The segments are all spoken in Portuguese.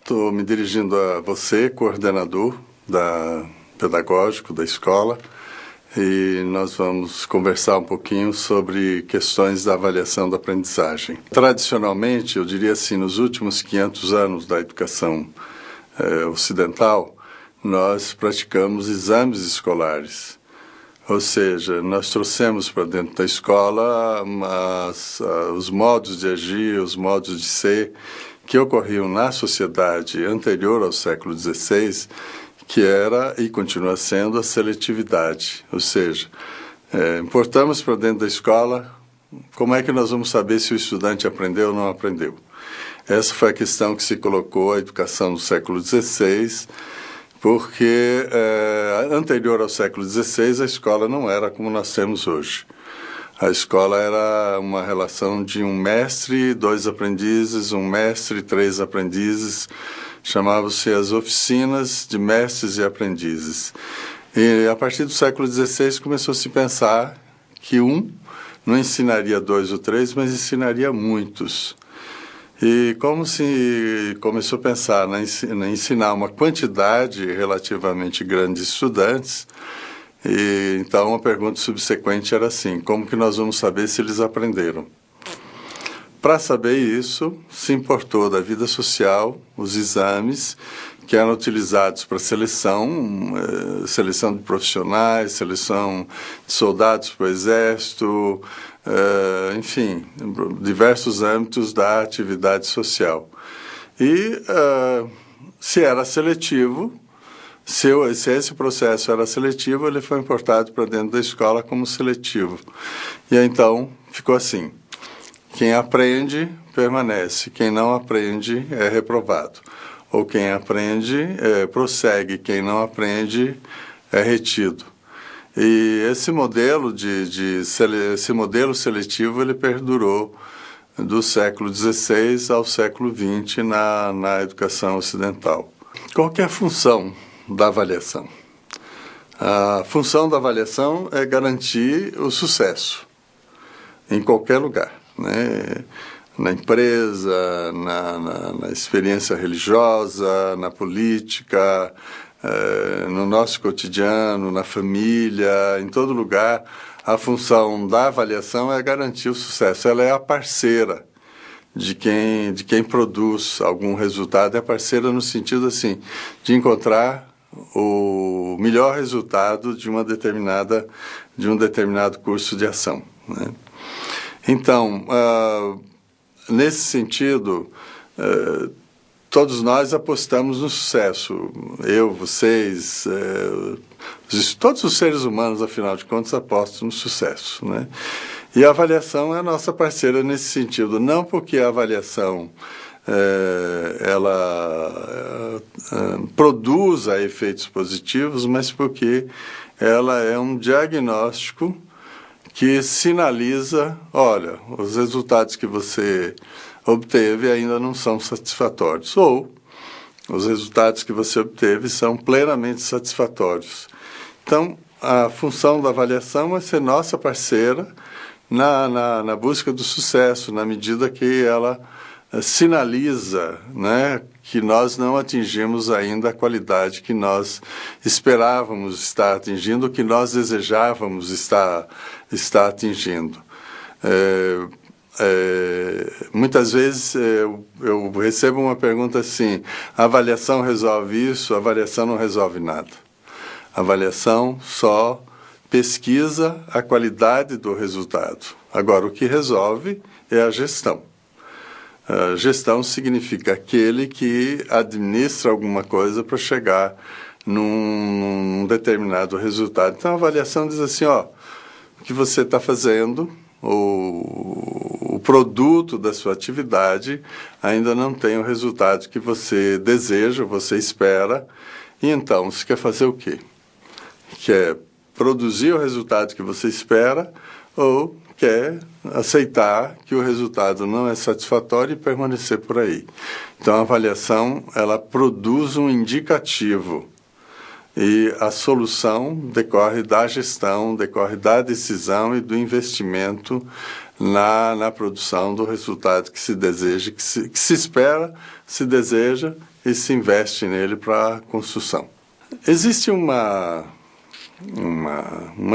estou me dirigindo a você, coordenador pedagógico da escola, e nós vamos conversar um pouquinho sobre questões da avaliação da aprendizagem. Tradicionalmente, eu diria assim, nos últimos 500 anos da educação ocidental, nós praticamos exames escolares. Ou seja, nós trouxemos para dentro da escola os modos de agir, os modos de ser que ocorriam na sociedade anterior ao século XVI, que era e continua sendo a seletividade. Ou seja, importamos para dentro da escola como é que nós vamos saber se o estudante aprendeu ou não aprendeu. Essa foi a questão que se colocou à educação no século XVI, porque anterior ao século XVI a escola não era como nós temos hoje. A escola era uma relação de um mestre, 2 aprendizes, um mestre, 3 aprendizes. Chamavam-se as oficinas de mestres e aprendizes. E a partir do século XVI começou a se pensar que um não ensinaria 2 ou 3, mas ensinaria muitos. E como se começou a pensar em ensinar uma quantidade relativamente grande de estudantes, e então a pergunta subsequente era assim: como que nós vamos saber se eles aprenderam? Para saber isso, se importou da vida social os exames que eram utilizados para seleção de profissionais, seleção de soldados para o exército, enfim, diversos âmbitos da atividade social. E se era seletivo, se esse processo era seletivo, ele foi importado para dentro da escola como seletivo. E então ficou assim: quem aprende, permanece. Quem não aprende, é reprovado. Ou quem aprende, prossegue. Quem não aprende, é retido. E esse modelo esse modelo seletivo, ele perdurou do século XVI ao século XX na educação ocidental. Qual que é a função da avaliação? A função da avaliação é garantir o sucesso em qualquer lugar, né? Na empresa, na experiência religiosa, na política, no nosso cotidiano, na família, em todo lugar. A função da avaliação é garantir o sucesso. Ela é a parceira de quem produz algum resultado, é a parceira no sentido assim, de encontrar o melhor resultado de um determinado curso de ação, né? Então, nesse sentido, todos nós apostamos no sucesso. Eu, vocês, todos os seres humanos, afinal de contas, apostam no sucesso, né? E a avaliação é a nossa parceira nesse sentido, não porque a avaliação ela produza efeitos positivos, mas porque ela é um diagnóstico que sinaliza: olha, os resultados que você obteve ainda não são satisfatórios, ou os resultados que você obteve são plenamente satisfatórios. Então, a função da avaliação é ser nossa parceira na busca do sucesso, na medida que ela sinaliza, né, que nós não atingimos ainda a qualidade que nós esperávamos estar atingindo, que nós desejávamos estar atingindo. Muitas vezes eu recebo uma pergunta assim: a avaliação resolve isso? A avaliação não resolve nada. A avaliação só pesquisa a qualidade do resultado. Agora, o que resolve é a gestão. Gestão significa aquele que administra alguma coisa para chegar num determinado resultado. Então, a avaliação diz assim: ó, o que você está fazendo, o produto da sua atividade ainda não tem o resultado que você deseja, você espera, e então você quer fazer o quê? Quer produzir o resultado que você espera ou quer aceitar que o resultado não é satisfatório e permanecer por aí? Então, a avaliação, ela produz um indicativo, e a solução decorre da gestão, decorre da decisão e do investimento na produção do resultado que se deseja, que se espera, se deseja e se investe nele para a construção. Existe uma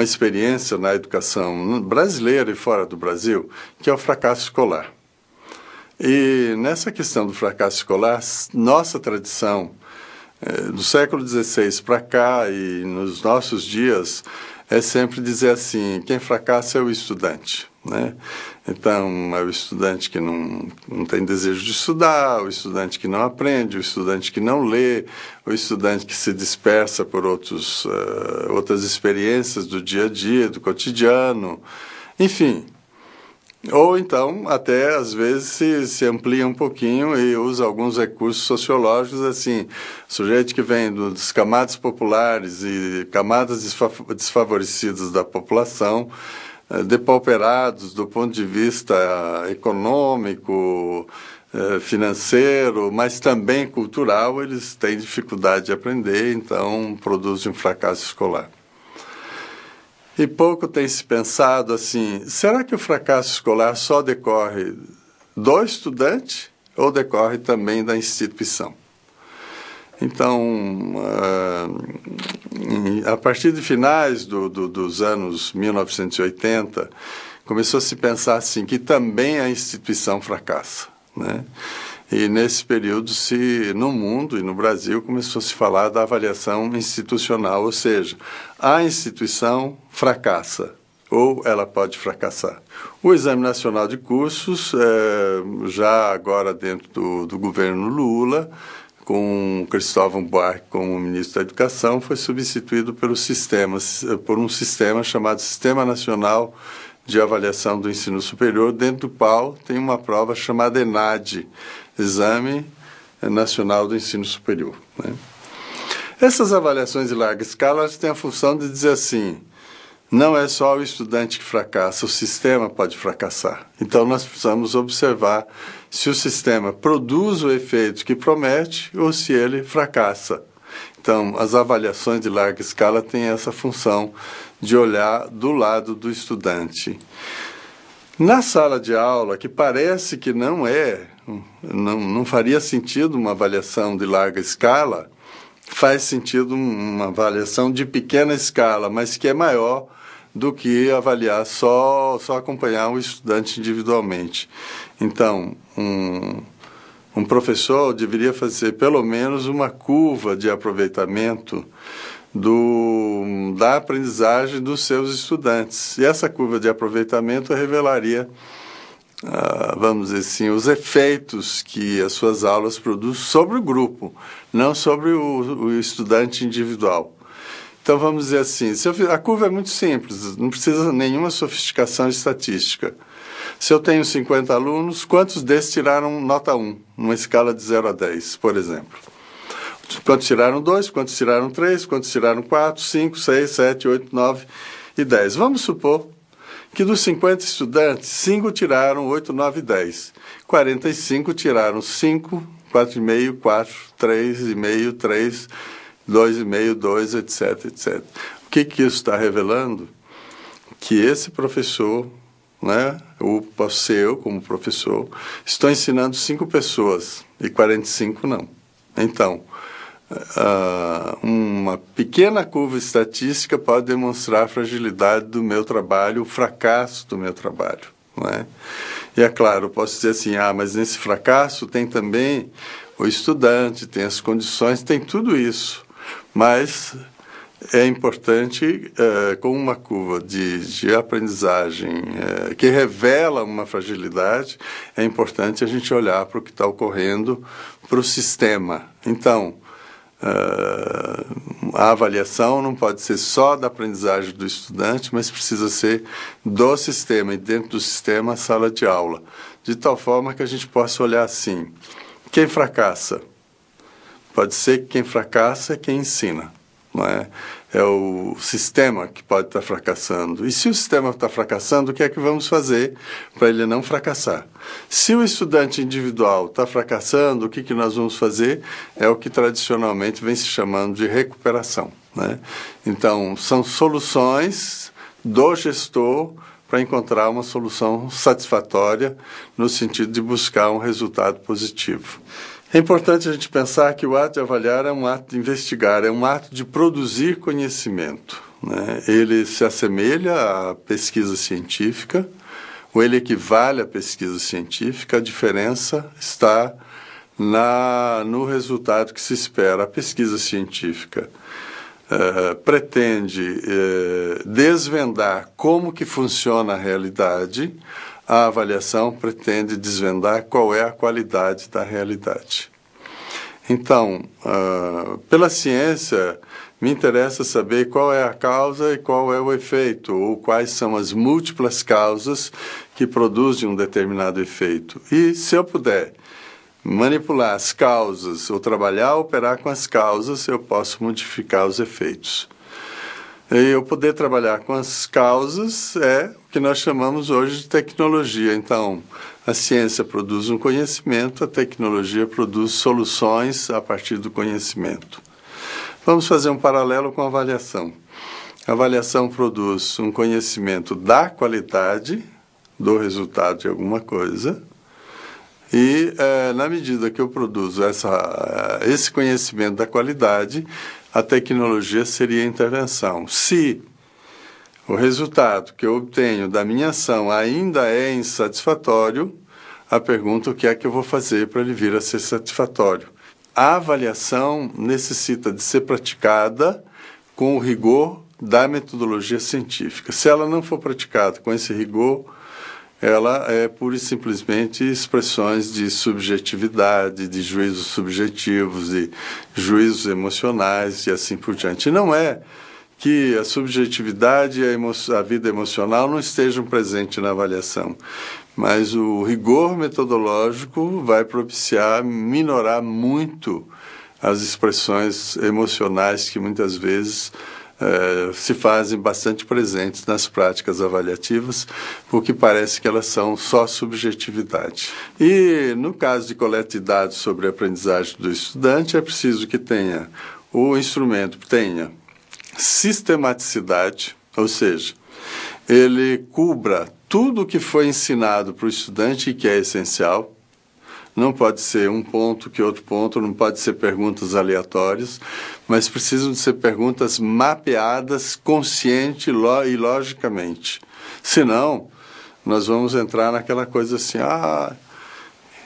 experiência na educação brasileira e fora do Brasil, que é o fracasso escolar. E nessa questão do fracasso escolar, nossa tradição, do século XVI para cá e nos nossos dias, é sempre dizer assim, quem fracassa é o estudante, né? Então, é o estudante que não tem desejo de estudar, o estudante que não aprende, o estudante que não lê, o estudante que se dispersa por outras experiências do dia a dia, do cotidiano, enfim. Ou então, até às vezes se amplia um pouquinho e usa alguns recursos sociológicos, assim, sujeito que vem das camadas populares e camadas desfavorecidas da população, depauperados do ponto de vista econômico, financeiro, mas também cultural, eles têm dificuldade de aprender, então produzem um fracasso escolar. E pouco tem se pensado assim, será que o fracasso escolar só decorre do estudante ou decorre também da instituição? Então, a partir de finais dos anos 1980, começou a se pensar assim, que também a instituição fracassa, né? E nesse período, no mundo e no Brasil, começou a se falar da avaliação institucional, ou seja, a instituição fracassa, ou ela pode fracassar. O Exame Nacional de Cursos, já agora dentro do governo Lula, com Cristóvão Buarque como ministro da Educação, foi substituído por um sistema chamado Sistema Nacional de Avaliação do Ensino Superior, dentro do qual tem uma prova chamada ENAD, Exame Nacional do Ensino Superior, né? Essas avaliações de larga escala elas têm a função de dizer assim, não é só o estudante que fracassa, o sistema pode fracassar. Então, nós precisamos observar se o sistema produz o efeito que promete ou se ele fracassa. Então, as avaliações de larga escala têm essa função de olhar do lado do estudante. Na sala de aula, que parece que não faria sentido uma avaliação de larga escala, faz sentido uma avaliação de pequena escala, mas que é maior do que avaliar só acompanhar o estudante individualmente. Então, um professor deveria fazer pelo menos uma curva de aproveitamento da aprendizagem dos seus estudantes. E essa curva de aproveitamento revelaria, vamos dizer assim, os efeitos que as suas aulas produzem sobre o grupo, não sobre o estudante individual. Então, vamos dizer assim, a curva é muito simples, não precisa de nenhuma sofisticação estatística. Se eu tenho 50 alunos, quantos desses tiraram nota 1, numa escala de 0 a 10, por exemplo? Quantos tiraram 2, quantos tiraram 3, quantos tiraram 4, 5, 6, 7, 8, 9 e 10. Vamos supor que dos 50 estudantes, 5 tiraram 8, 9 e 10. 45 tiraram 5, 4,5, 4, 3,5, 3, 2,5, 2, etc, etc. O que isso está revelando? Que esse professor, né, ou posso ser eu como professor, estou ensinando 5 pessoas e 45 não. Então, uma pequena curva estatística pode demonstrar a fragilidade do meu trabalho, o fracasso do meu trabalho, não é? E é claro, eu posso dizer assim, mas nesse fracasso tem também o estudante, tem as condições, tem tudo isso, mas é importante, com uma curva de aprendizagem que revela uma fragilidade, é importante a gente olhar para o que está ocorrendo para o sistema. Então, a avaliação não pode ser só da aprendizagem do estudante, mas precisa ser do sistema, e dentro do sistema a sala de aula, de tal forma que a gente possa olhar assim, quem fracassa? Pode ser que quem fracassa é quem ensina, não é? É o sistema que pode estar fracassando. E se o sistema está fracassando, o que é que vamos fazer para ele não fracassar? Se o estudante individual está fracassando, o que nós vamos fazer? É o que tradicionalmente vem se chamando de recuperação, né? Então, são soluções do gestor para encontrar uma solução satisfatória no sentido de buscar um resultado positivo. É importante a gente pensar que o ato de avaliar é um ato de investigar, é um ato de produzir conhecimento, né? Ele se assemelha à pesquisa científica, ou ele equivale à pesquisa científica, a diferença está no resultado que se espera. A pesquisa científica pretende desvendar como que funciona a realidade, a avaliação pretende desvendar qual é a qualidade da realidade. Então, pela ciência, me interessa saber qual é a causa e qual é o efeito, ou quais são as múltiplas causas que produzem um determinado efeito. E, se eu puder manipular as causas, ou trabalhar, operar com as causas, eu posso modificar os efeitos. E eu poder trabalhar com as causas é o que nós chamamos hoje de tecnologia. Então, a ciência produz um conhecimento, a tecnologia produz soluções a partir do conhecimento. Vamos fazer um paralelo com a avaliação. A avaliação produz um conhecimento da qualidade do resultado de alguma coisa, e na medida que eu produzo esse conhecimento da qualidade, a tecnologia seria a intervenção. Se o resultado que eu obtenho da minha ação ainda é insatisfatório, a pergunta: o que é que eu vou fazer para ele vir a ser satisfatório? A avaliação necessita de ser praticada com o rigor da metodologia científica. Se ela não for praticada com esse rigor, ela é pura e simplesmente expressões de subjetividade, de juízos subjetivos, de juízos emocionais e assim por diante. Não é que a subjetividade e a vida emocional não estejam presentes na avaliação, mas o rigor metodológico vai propiciar minorar muito as expressões emocionais que muitas vezes se fazem bastante presentes nas práticas avaliativas, porque parece que elas são só subjetividade. E no caso de coleta de dados sobre a aprendizagem do estudante, é preciso que o instrumento tenha sistematicidade, ou seja, ele cubra tudo o que foi ensinado para o estudante e que é essencial. Não pode ser um ponto que outro ponto, não pode ser perguntas aleatórias, mas precisam de ser perguntas mapeadas, consciente e logicamente. Senão, nós vamos entrar naquela coisa assim: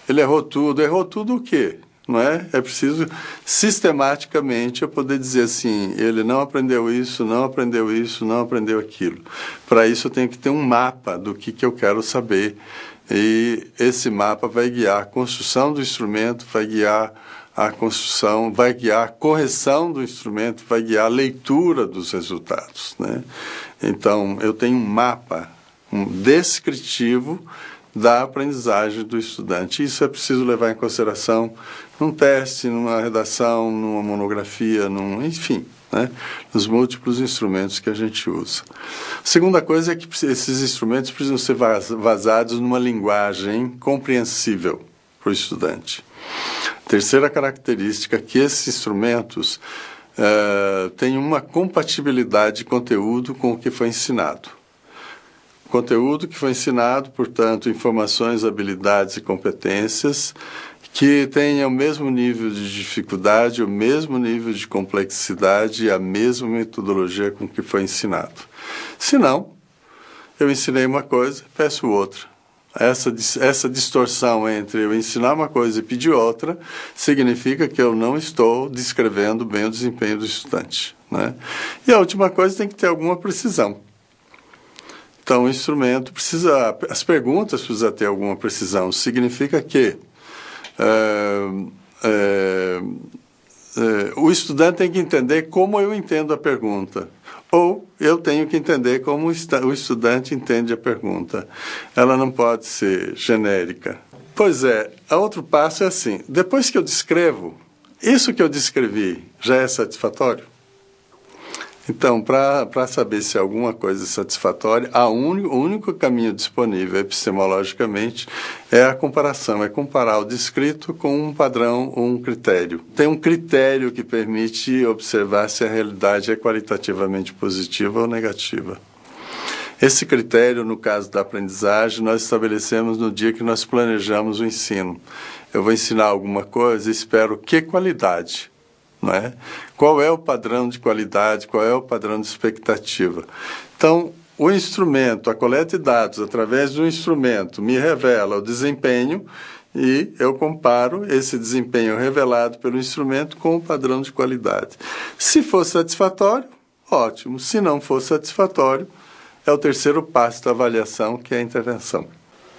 ele errou tudo o quê? Não é? É preciso sistematicamente eu poder dizer assim: ele não aprendeu isso, não aprendeu isso, não aprendeu aquilo. Para isso eu tenho que ter um mapa do que eu quero saber. E esse mapa vai guiar a construção do instrumento, vai guiar a construção, vai guiar a correção do instrumento, vai guiar a leitura dos resultados, né? Então, eu tenho um mapa descritivo da aprendizagem do estudante. Isso é preciso levar em consideração num teste, numa redação, numa monografia, enfim, né? Nos múltiplos instrumentos que a gente usa. A segunda coisa é que esses instrumentos precisam ser vazados numa linguagem compreensível para o estudante. Terceira característica é que esses instrumentos têm uma compatibilidade de conteúdo com o que foi ensinado. Conteúdo que foi ensinado, portanto, informações, habilidades e competências que tenha o mesmo nível de dificuldade, o mesmo nível de complexidade e a mesma metodologia com que foi ensinado. Se não, eu ensinei uma coisa, peço outra. Essa distorção entre eu ensinar uma coisa e pedir outra significa que eu não estou descrevendo bem o desempenho do estudante, né? E a última coisa, tem que ter alguma precisão. Então, o instrumento as perguntas precisam ter alguma precisão. Significa que o estudante tem que entender como eu entendo a pergunta, ou eu tenho que entender como o estudante entende a pergunta. Ela não pode ser genérica. Pois é, outro passo é assim: depois que eu descrevo, isso que eu descrevi já é satisfatório? Então, para saber se alguma coisa é satisfatória, o único caminho disponível epistemologicamente é a comparação, é comparar o descrito com um padrão ou um critério. Tem um critério que permite observar se a realidade é qualitativamente positiva ou negativa. Esse critério, no caso da aprendizagem, nós estabelecemos no dia que nós planejamos o ensino. Eu vou ensinar alguma coisa e espero que qualidade, não é? Qual é o padrão de qualidade, qual é o padrão de expectativa? Então, o instrumento, a coleta de dados através do instrumento me revela o desempenho e eu comparo esse desempenho revelado pelo instrumento com o padrão de qualidade. Se for satisfatório, ótimo. Se não for satisfatório, é o terceiro passo da avaliação, que é a intervenção.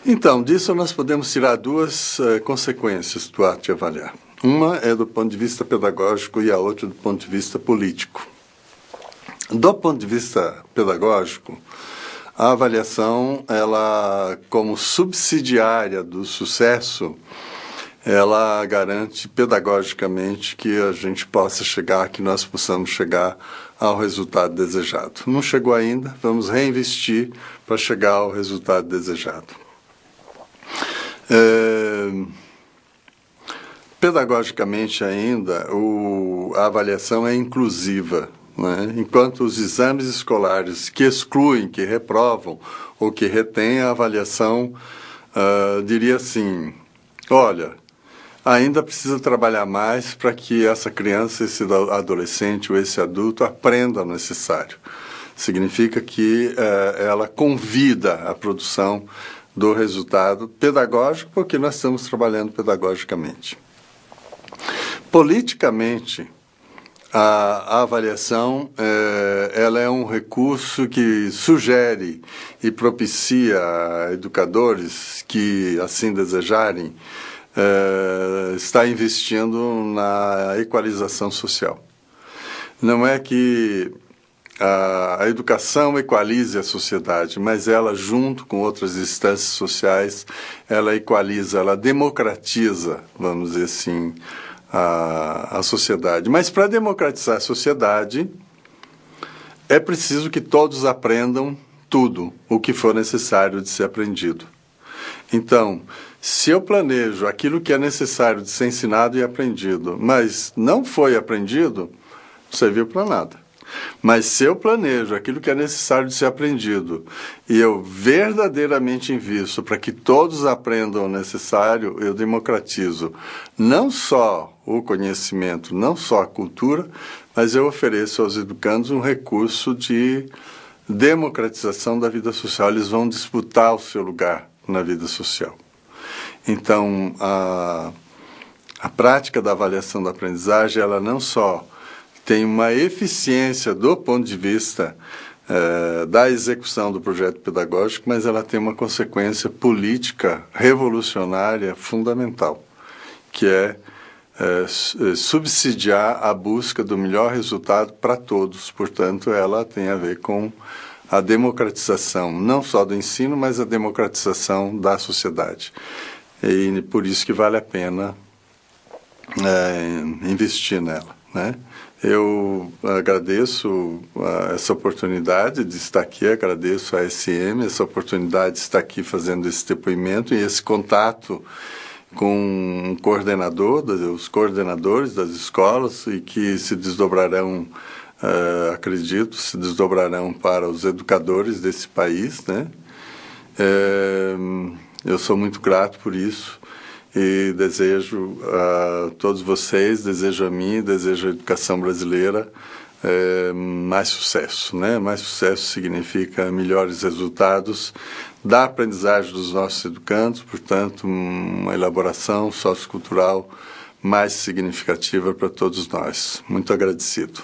Então, disso nós podemos tirar duas consequências do ato de avaliar. Uma é do ponto de vista pedagógico e a outra do ponto de vista político. Do ponto de vista pedagógico, a avaliação, ela, como subsidiária do sucesso, ela garante pedagogicamente que a gente possa chegar, que nós possamos chegar ao resultado desejado. Não chegou ainda, vamos reinvestir para chegar ao resultado desejado. Pedagogicamente ainda, a avaliação é inclusiva, né? Enquanto os exames escolares que excluem, que reprovam ou que retêm a avaliação, diria assim, olha, ainda precisa trabalhar mais para que essa criança, esse adolescente ou esse adulto aprenda o necessário. Significa que ela convida a produção do resultado pedagógico, porque nós estamos trabalhando pedagogicamente. Politicamente, a avaliação ela é um recurso que sugere e propicia a educadores que assim desejarem está investindo na equalização social. Não é que a educação equalize a sociedade, mas ela, junto com outras instâncias sociais, ela equaliza, ela democratiza, vamos dizer assim, a sociedade. Mas para democratizar a sociedade, é preciso que todos aprendam tudo o que for necessário de ser aprendido. Então, se eu planejo aquilo que é necessário de ser ensinado e aprendido, mas não foi aprendido, não serviu para nada. Mas se eu planejo aquilo que é necessário de ser aprendido e eu verdadeiramente invisto para que todos aprendam o necessário, eu democratizo não só o conhecimento, não só a cultura, mas eu ofereço aos educandos um recurso de democratização da vida social. Eles vão disputar o seu lugar na vida social. Então, a prática da avaliação da aprendizagem, ela não só tem uma eficiência do ponto de vista da execução do projeto pedagógico, mas ela tem uma consequência política revolucionária fundamental, que é subsidiar a busca do melhor resultado para todos. Portanto, ela tem a ver com a democratização, não só do ensino, mas a democratização da sociedade. E por isso que vale a pena investir nela, né? Eu agradeço essa oportunidade de estar aqui, agradeço a SM, essa oportunidade de estar aqui fazendo esse depoimento e esse contato com um coordenador, os coordenadores das escolas, e que se desdobrarão, acredito, se desdobrarão para os educadores desse país, né? Eu sou muito grato por isso. E desejo a todos vocês, desejo a mim, desejo a educação brasileira mais sucesso, né? Mais sucesso significa melhores resultados da aprendizagem dos nossos educandos, portanto, uma elaboração sociocultural mais significativa para todos nós. Muito agradecido.